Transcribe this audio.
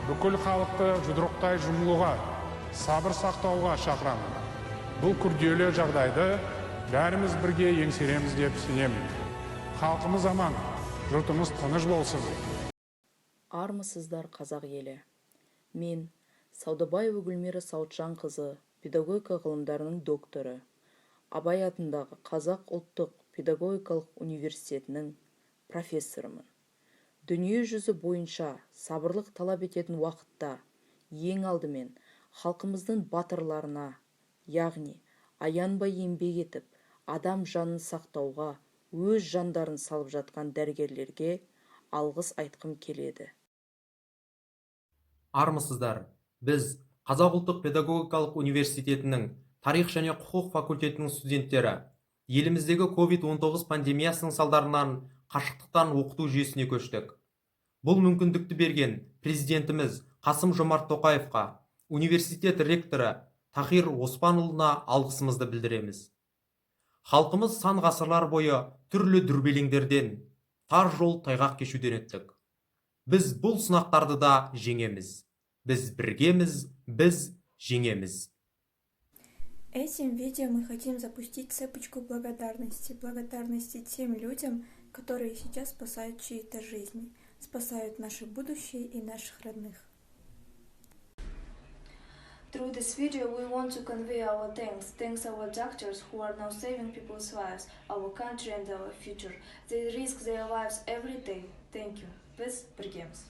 бүкіл халықты жұдырықтай жұмылуға, сабыр сақтауға шақырамын. Бұл күрделі жағдайды бәріміз бірге еңсереміз деп сенемін. Халқымыз аман, жұртымыз тыныш болсын. Армысыздар қазақ елі. Мен Саудабаева Гүлмира Сауытжанқызы, педагогика ғылымдарының докторы, Абай атындағы Қазақ ұлттық педагогикалық университетінің профессорымын. Дүние жүзі бойынша сабырлық талап ететін уақытта ең алдымен халқымыздың батырларына, яғни аянбай еңбек етіп, адам жанын сақтауға өз жандарын салып жатқан дәрігерлерге алғыс айтқым келеді. Армысыздар, біз Қазақ ұлттық педагогикалық университетінің тарих және құқық факультетінің студенттері еліміздегі COVID-19 пандемиясының салдарынан қашықтықтан оқыту жүйесіне көштік. Бұл мүмкіндікті берген президентіміз Қасым-Жомарт Тоқаевқа, университет ректоры Тахир Оспанұлына алғысымызды білдіреміз. Халқымыз сан ғасырлар бойы түрлі дүрбелеңдерден, тар жол тайғақ кешуден өттік. Біз бұл сынақтарды да жеңеміз. Біз біргеміз, біз жеңеміз. Этим видео мы хотим запустить цепочку благодарности тем людям, которые сейчас спасают чьи-то жизни, спасают наше будущее и наших родных. Through this video, we want to convey our thanks our doctors who are now saving people's lives, our country and our future. They risk their lives every day. Thank you. Biz birgemiz.